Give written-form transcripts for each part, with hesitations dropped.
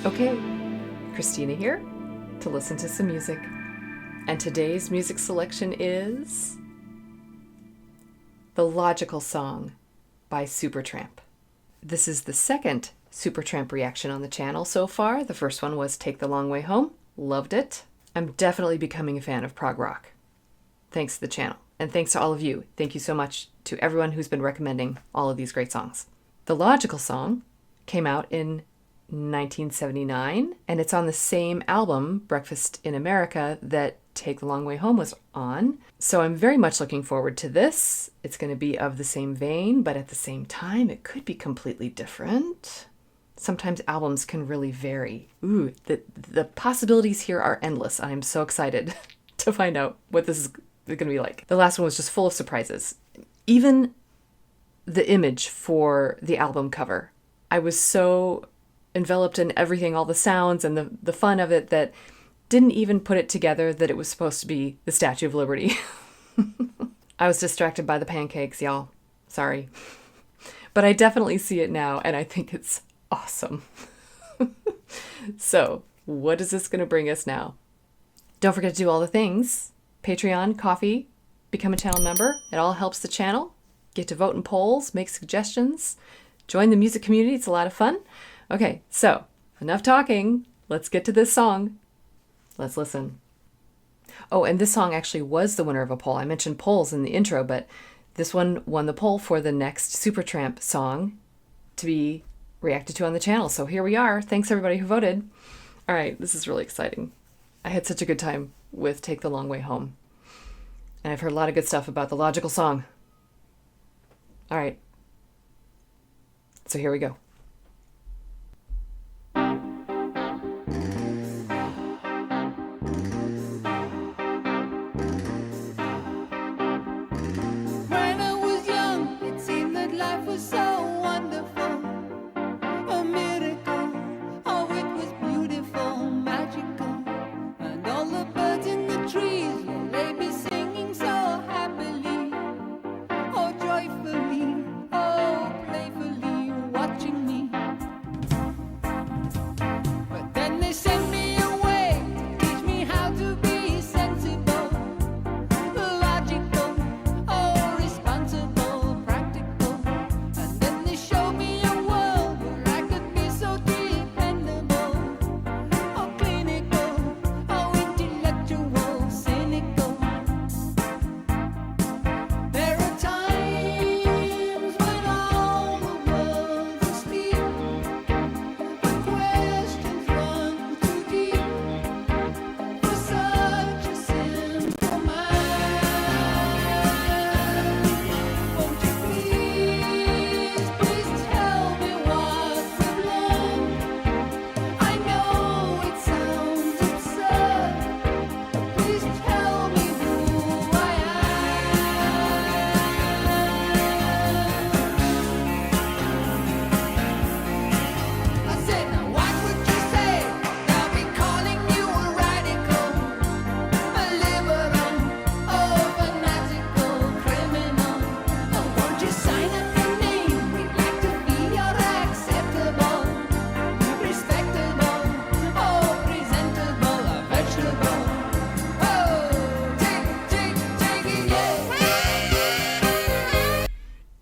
Okay, Christina here to listen to some music. And today's music selection is The Logical Song by Supertramp. This is the second Supertramp reaction on the channel so far. The first one was Take the Long Way Home. Loved it. I'm definitely becoming a fan of prog rock. Thanks to the channel. And thanks to all of you. Thank you so much to everyone who's been recommending all of these great songs. The Logical Song came out in 1979, and it's on the same album, Breakfast in America, that Take the Long Way Home was on. So I'm very much looking forward to this. It's going to be of the same vein, but at the same time, it could be completely different. Sometimes albums can really vary. Ooh, the possibilities here are endless. I'm so excited to find out what this is going to be like. The last one was just full of surprises. Even the image for the album cover, I was so enveloped in everything, all the sounds and the fun of it, that didn't even put it together that it was supposed to be the Statue of Liberty. I was distracted by the pancakes, y'all. Sorry. But I definitely see it now, and I think it's awesome. So, what is this going to bring us now? Don't forget to do all the things. Patreon, Coffee, become a channel member. It all helps the channel. Get to vote in polls, make suggestions, join the music community. It's a lot of fun. Okay, so enough talking. Let's get to this song. Let's listen. Oh, and this song actually was the winner of a poll. I mentioned polls in the intro, but this one won the poll for the next Supertramp song to be reacted to on the channel. So here we are. Thanks everybody who voted. All right, this is really exciting. I had such a good time with Take the Long Way Home. And I've heard a lot of good stuff about The Logical Song. All right. So here we go.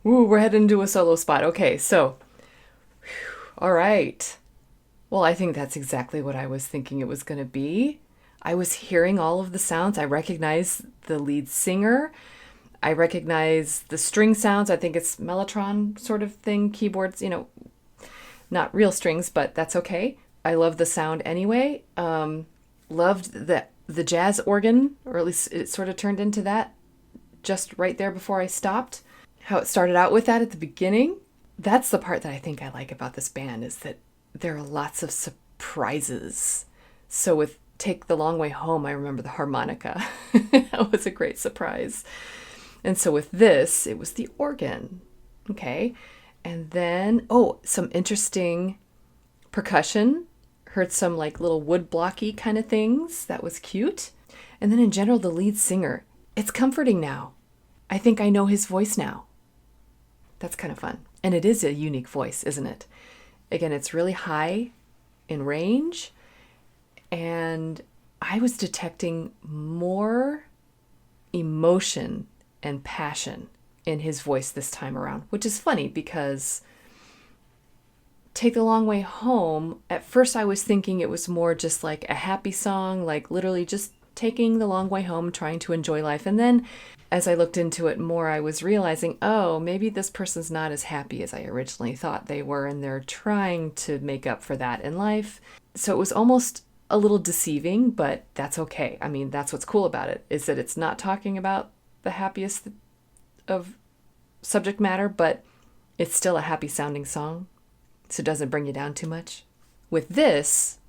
Ooh, we're heading into a solo spot. Okay, so, all right. Well, I think that's exactly what I was thinking it was going to be. I was hearing all of the sounds. I recognize the lead singer. I recognize the string sounds. I think it's mellotron sort of thing, keyboards, not real strings, but that's okay. I love the sound anyway. Loved the jazz organ, or at least it sort of turned into that just right there before I stopped. How it started out with that at the beginning. That's the part that I think I like about this band, is that there are lots of surprises. So with Take the Long Way Home, I remember the harmonica. That was a great surprise. And so with this, it was the organ. Okay. And then, some interesting percussion. Heard some like little wood blocky kind of things. That was cute. And then in general, the lead singer. It's comforting now. I think I know his voice now. That's kind of fun. And it is a unique voice, isn't it? Again, it's really high in range, and I was detecting more emotion and passion in his voice this time around, which is funny because Take the Long Way Home, at first I was thinking it was more just like a happy song, like literally just taking the long way home, trying to enjoy life. And then as I looked into it more, I was realizing, oh, maybe this person's not as happy as I originally thought they were, and they're trying to make up for that in life. So it was almost a little deceiving, but that's okay. I mean, that's what's cool about it, is that it's not talking about the happiest of subject matter, but it's still a happy sounding song, so it doesn't bring you down too much. With this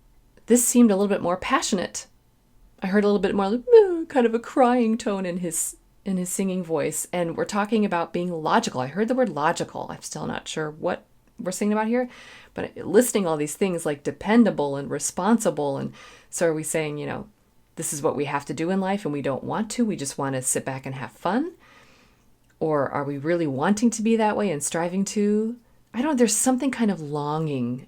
seemed a little bit more passionate. I heard a little bit more like, kind of a crying tone in his singing voice, and we're talking about being logical. I heard the word logical. I'm still not sure what we're singing about here, but listing all these things like dependable and responsible. And so are we saying, this is what we have to do in life and we don't want to, we just want to sit back and have fun? Or are we really wanting to be that way and striving to? I don't know, there's something kind of longing,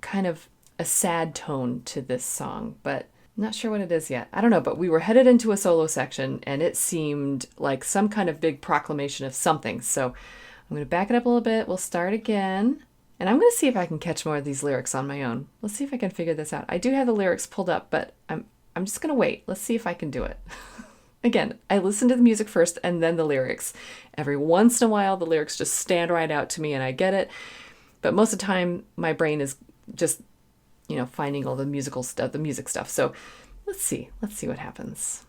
kind of a sad tone to this song, but I'm not sure what it is yet. I don't know, but we were headed into a solo section and it seemed like some kind of big proclamation of something. So I'm going to back it up a little bit. We'll start again. And I'm going to see if I can catch more of these lyrics on my own. Let's see if I can figure this out. I do have the lyrics pulled up, but I'm just going to wait. Let's see if I can do it. Again, I listen to the music first and then the lyrics. Every once in a while, the lyrics just stand right out to me and I get it. But most of the time, my brain is just, finding all the musical stuff, the music stuff. So let's see what happens.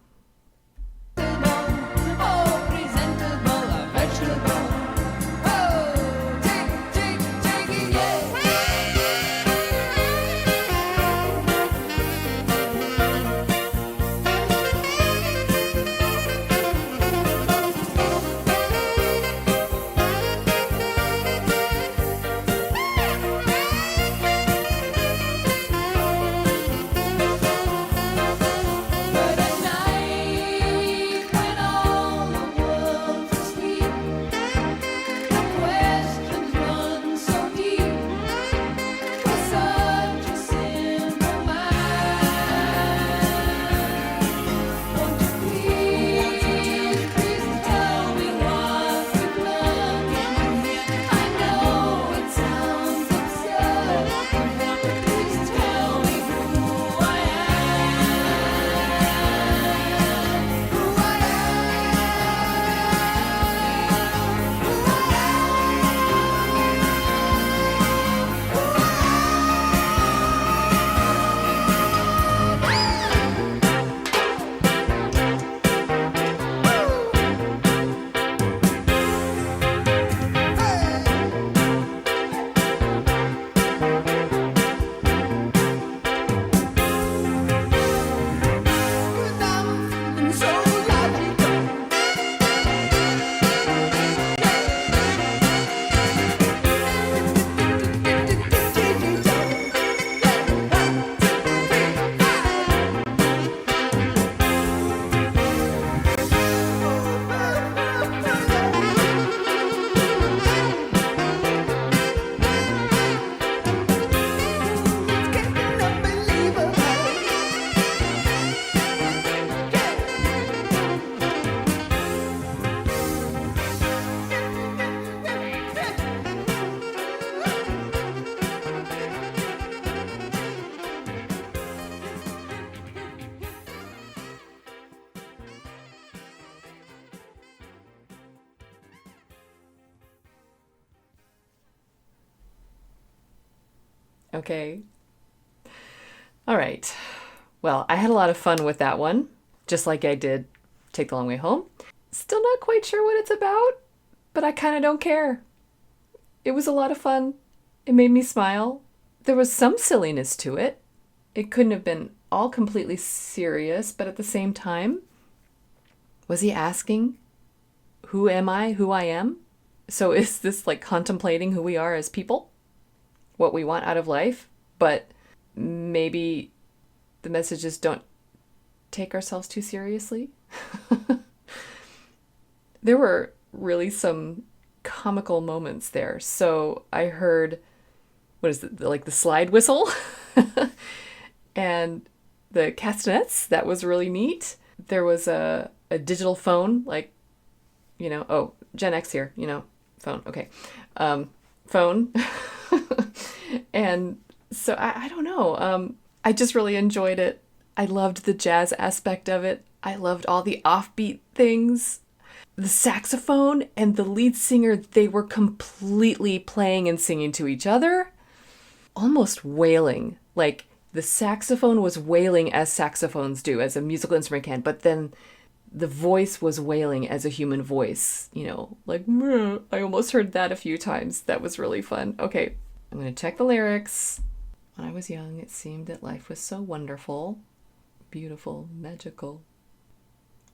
Okay. All right. Well, I had a lot of fun with that one, just like I did Take the Long Way Home. Still not quite sure what it's about, but I kind of don't care. It was a lot of fun. It made me smile. There was some silliness to it. It couldn't have been all completely serious, but at the same time, was he asking, who am I, who I am? So is this like contemplating who we are as people? What we want out of life? But maybe the messages don't take ourselves too seriously? There were really some comical moments there. So I heard, what is it, like the slide whistle And the castanets, that was really neat. There was a digital phone, like, oh, Gen X here, phone, okay. Phone. And so I don't know. I just really enjoyed it. I loved the jazz aspect of it. I loved all the offbeat things. The saxophone and the lead singer, they were completely playing and singing to each other, almost wailing. Like the saxophone was wailing as saxophones do, as a musical instrument can, but then the voice was wailing as a human voice, like, meh. I almost heard that a few times. That was really fun. Okay, I'm going to check the lyrics. When I was young, it seemed that life was so wonderful, beautiful, magical.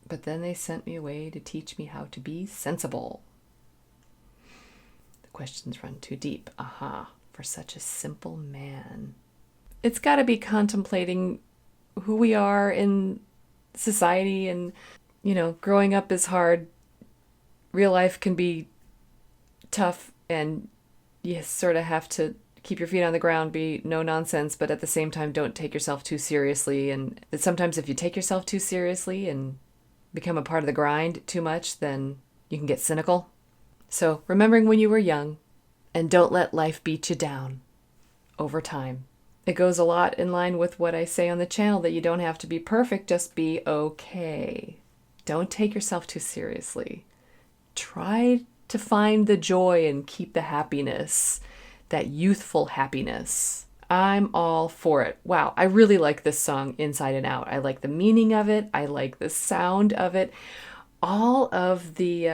But then they sent me away to teach me how to be sensible. The questions run too deep. Aha, for such a simple man. It's got to be contemplating who we are in society, and, growing up is hard. Real life can be tough, and you sort of have to keep your feet on the ground, be no nonsense, but at the same time, don't take yourself too seriously. And sometimes if you take yourself too seriously and become a part of the grind too much, then you can get cynical. So remembering when you were young, and don't let life beat you down over time. It goes a lot in line with what I say on the channel, that you don't have to be perfect, just be okay. Don't take yourself too seriously. Try to find the joy and keep the happiness, that youthful happiness. I'm all for it. Wow, I really like this song inside and out. I like the meaning of it. I like the sound of it. All of the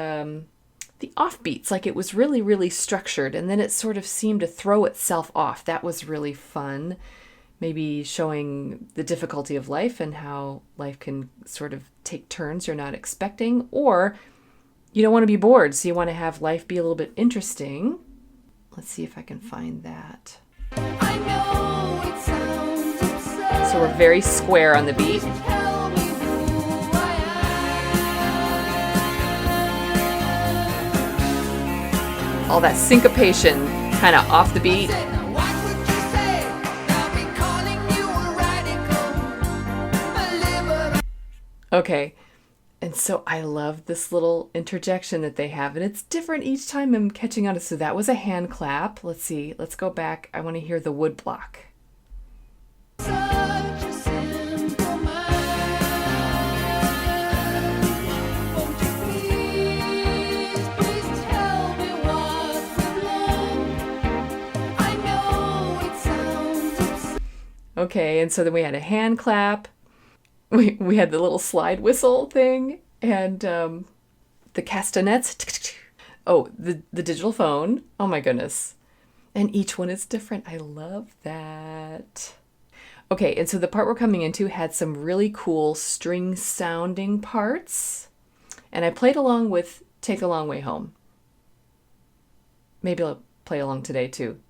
offbeats, like it was really, really structured, and then it sort of seemed to throw itself off. That was really fun. Maybe showing the difficulty of life and how life can sort of take turns you're not expecting, or you don't want to be bored, so you want to have life be a little bit interesting. Let's see if I can find that. I know it sounds absurd. So we're very square on the beat. All that syncopation kind of off the beat. Okay, and so I love this little interjection that they have, and it's different each time I'm catching on. So that was a hand clap. Let's see, let's go back. I want to hear the wood block. Okay, and so then we had a hand clap. We had the little slide whistle thing, and the castanets. Oh, the digital phone. Oh my goodness. And each one is different. I love that. Okay, and so the part we're coming into had some really cool string sounding parts. And I played along with Take the Long Way Home. Maybe I'll play along today too.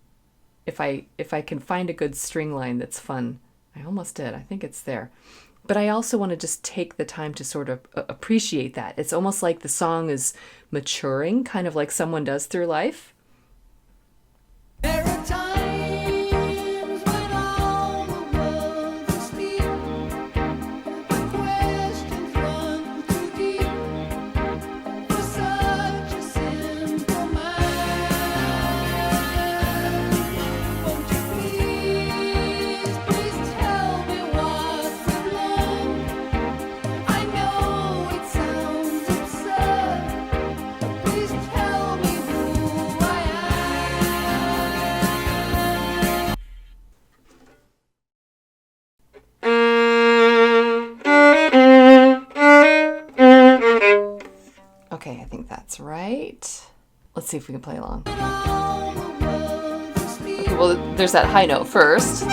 If I can find a good string line that's fun. I almost did. I think it's there. But I also want to just take the time to sort of appreciate that. It's almost like the song is maturing, kind of like someone does through life. There are times when all the words are speak, the questions run too deep for such a simple mind. Won't you please tell me what you've learned? I know it sounds absurd, but please tell me who I am. Okay, I think that's right. Let's see if we can play along. Okay, well, there's that high note first.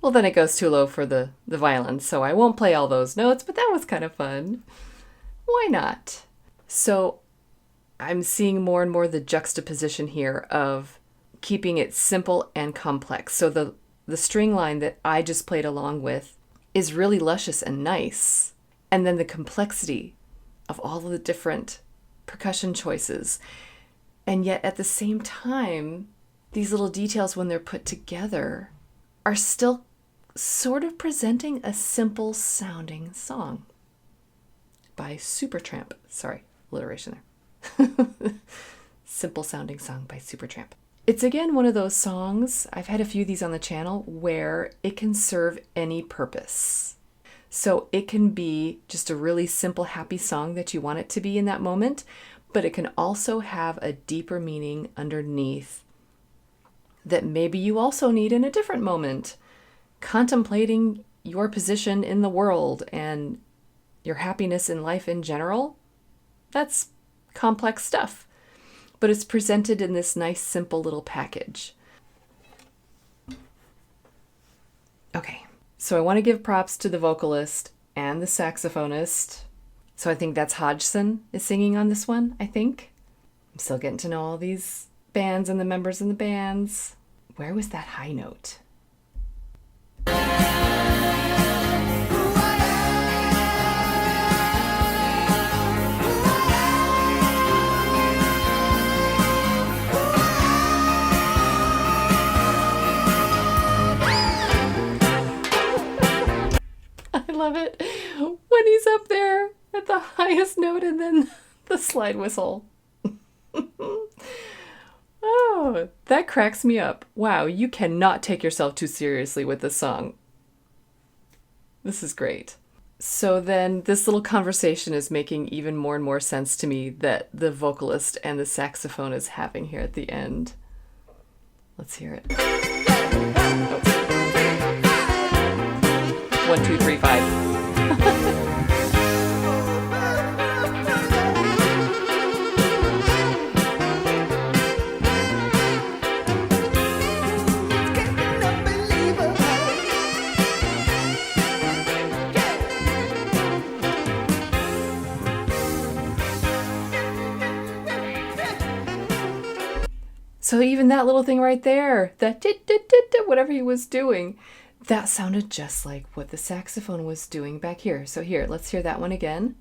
Well, then it goes too low for the violin, so I won't play all those notes, but that was kind of fun. Why not? So I'm seeing more and more the juxtaposition here of keeping it simple and complex. So the string line that I just played along with is really luscious and nice. And then the complexity of all of the different percussion choices. And yet at the same time, these little details, when they're put together, are still sort of presenting a simple sounding song by Supertramp. Sorry, alliteration there. Simple sounding song by Supertramp. It's again one of those songs, I've had a few of these on the channel, where it can serve any purpose. So it can be just a really simple, happy song that you want it to be in that moment, but it can also have a deeper meaning underneath that maybe you also need in a different moment, contemplating your position in the world and your happiness in life in general. That's complex stuff, but it's presented in this nice, simple little package. Okay, so I want to give props to the vocalist and the saxophonist. So I think that's Hodgson is singing on this one, I think. I'm still getting to know all these bands and the members in the bands. Where was that high note? I love it when he's up there at the highest note and then the slide whistle. Oh, that cracks me up. Wow, you cannot take yourself too seriously with this song. This is great. So then this little conversation is making even more and more sense to me that the vocalist and the saxophone is having here at the end. Let's hear it. Oh. 1, 2, 3, 5. So even that little thing right there, that whatever he was doing, that sounded just like what the saxophone was doing back here. So here, let's hear that one again.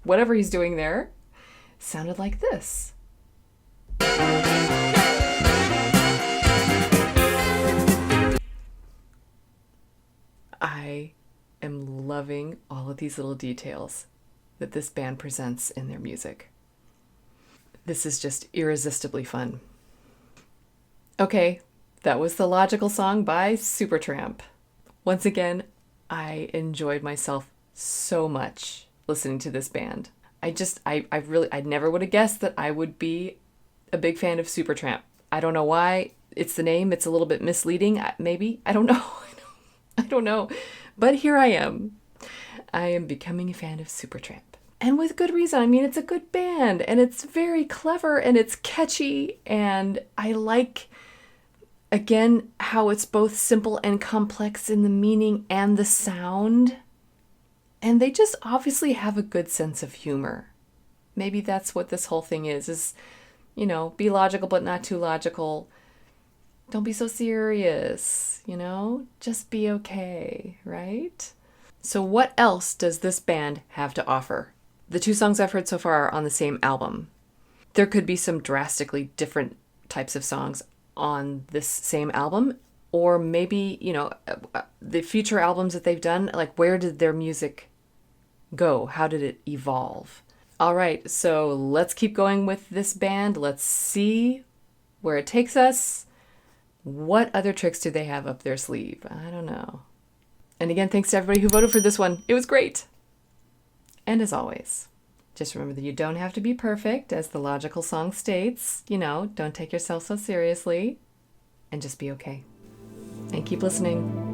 Whatever he's doing there sounded like this. I am loving all of these little details that this band presents in their music. This is just irresistibly fun. Okay, that was the Logical Song by Supertramp. Once again, I enjoyed myself so much listening to this band. I never would have guessed that I would be a big fan of Supertramp. I don't know why. It's the name. It's a little bit misleading, maybe. I don't know. I don't know. But here I am. I am becoming a fan of Supertramp. And with good reason. I mean, it's a good band and it's very clever and it's catchy. And I like, again, how it's both simple and complex in the meaning and the sound. And they just obviously have a good sense of humor. Maybe that's what this whole thing is, you know, be logical but not too logical. Don't be so serious, you know? Just be okay, right? So what else does this band have to offer? The 2 songs I've heard so far are on the same album. There could be some drastically different types of songs on this same album, or maybe, you know, the future albums that they've done, like where did their music go? How did it evolve? All right, so let's keep going with this band. Let's see where it takes us. What other tricks do they have up their sleeve? I don't know. And again, thanks to everybody who voted for this one. It was great. And as always, just remember that you don't have to be perfect, as the Logical Song states. You know, don't take yourself so seriously, and just be okay. And keep listening.